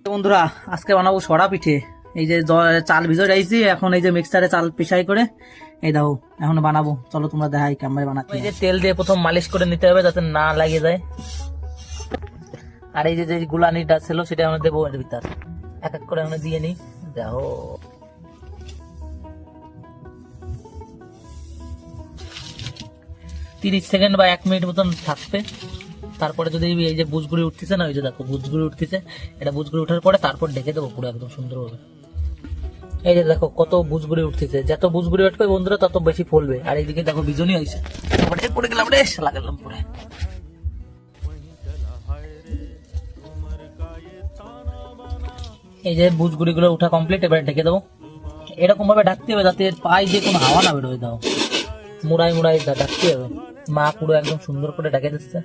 বন্ধুরা, আজকে বানাবো সরা পিঠে। এই যে চাল ভিজে রাখছি, এখন এই যে মিক্সারে চাল পিষাই করে এই দাও এখন বানাবো। চলো তোমরা দেখাই কেমন বানাচ্ছি। এই যে তেল দিয়ে প্রথম মালিশ করে নিতে হবে যাতে না লাগে যায়। আর এই যে গুলানিটা ছিল সেটা আমরা দেবো এর ভিতর, এক এক করে আমরা দিয়ে নিই। দেখো 30 সেকেন্ড বা 1 মিনিট মতন থাকবে। তারপরে যদি এই যে বুজগুড়ি উঠতেছে না, ওই যে দেখো বুজগুড়ি উঠতেছে, এটা বুজগুড়ি ওঠার পরে তারপর ঢেকে দেবো পুরো একদম সুন্দর হবে। এই যে দেখো কত বুজগুড়ি উঠতেছে, যত বুজগুড়ি উঠবে বন্ধুরা তত বেশি ফলবে। আর এইদিকে দেখো বিজনি হয়েছে, পড়ে গেলাম রে, লাগালাম পুরো। এই যে বুজগুড়ি গুলো উঠা কমপ্লিট, এবারে ঢেকে দেবো। এরকম ভাবে ঢাকতে হবে যাতে এর পায়ে যে কোনো হাওয়া না বেরোয়। দাও মুড়াই মুড়াই ঢাকতে হবে। মা পুরো একদম সুন্দর করে ঢেকে দিচ্ছে।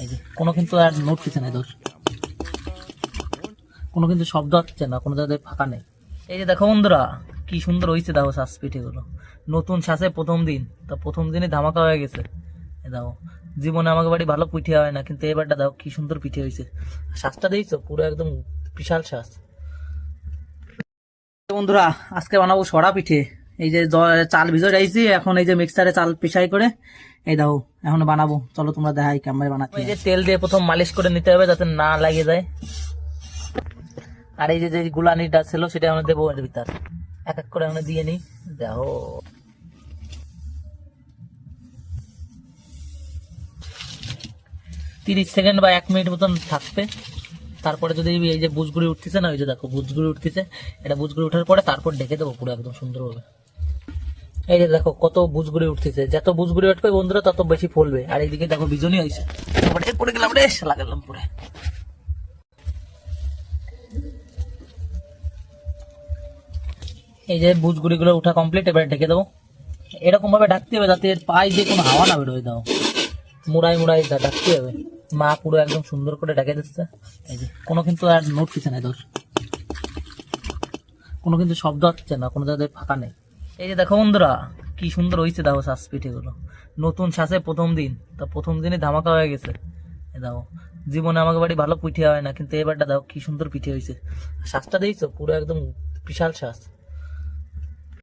এই যে কোনো কিন্তু আর নড়তেছে না, দোষ কোনো কিন্তু শব্দ হচ্ছে না, কোনো জায়গায় ফাঁকা নেই। এই যে দেখো বন্ধুরা কি সুন্দর হয়েছে, দেখো শ্বাস পিঠে গুলো নতুন শ্বাসে প্রথম দিন, তা প্রথম দিনই ধামাকা হয়ে গেছে। দেখো জীবনে আমাকে বাড়ি ভালো পিঠে হয় না, কিন্তু এবারটা দেখো কি সুন্দর পিঠে হয়েছে। শ্বাসটা দিয়েছো পুরো একদম বিশাল শ্বাস। বন্ধুরা, আজকে বানাবো সরা পিঠে। এই যে চাল ভিজে রাখছি, এখন এই যে মিক্সারে চাল পিষাই করে এই দাও এখন বানাবো। চলো তোমরা দেখাই কেমন বানাচ্ছি। এই যে তেল দিয়ে প্রথম মালিশ করে নিতে হবে যাতে না লাগে যায়। আর এই যে গুলানিটা ছিল সেটা আমরা দেবো এর ভিতর, এক এক করে আমরা দিয়ে নিই। দেখো 30 সেকেন্ড বা 1 মিনিট মতন থাকবে। তারপরে যদি এই যে বুজগুড়ি উঠতেছে না, ওই যে দেখো বুজগুড়ি উঠতেছে, এটা বুজগুড়ি ওঠার পরে তারপর ঢেকে দেবো পুরো একদম সুন্দর হবে। এই যে দেখো কত বুজগুড়ি উঠতেছে, যত বুজগুড়ি উঠবে বন্ধুরা তত বেশি ফলবে। আর এইদিকে দেখো বিজনি হয়েছে, পড়ে গেলাম রে, লাগালাম পুরো। এই যে বুজগুড়ি গুলো উঠা কমপ্লিট, এবারে ঢেকে দেবো। এরকম ভাবে ঢাকতে হবে যাতে এর পায়ে যে কোনো হাওয়া না বেরোয়। দাও মুড়াই মুড়াই ঢাকতে হবে। মা পুরো একদম সুন্দর করে ঢেকে দিচ্ছে। এই যে কোনো কিন্তু আর নড়তেছে না, দোষ কোনো কিন্তু শব্দ হচ্ছে না, কোনো জায়গায় ফাঁকা নেই। এই যে দেখো বন্ধুরা কি সুন্দর হয়েছে, দেখো শ্বাস পিঠে গুলো নতুন শ্বাসে প্রথম দিন, তা প্রথম দিনই ধামাকা হয়ে গেছে। দেখো জীবনে আমাকে বাড়ি ভালো পিঠে হয় না, কিন্তু এবারটা দেখো কি সুন্দর পিঠে হয়েছে। শ্বাসটা দিয়েছো পুরো একদম বিশাল শ্বাস।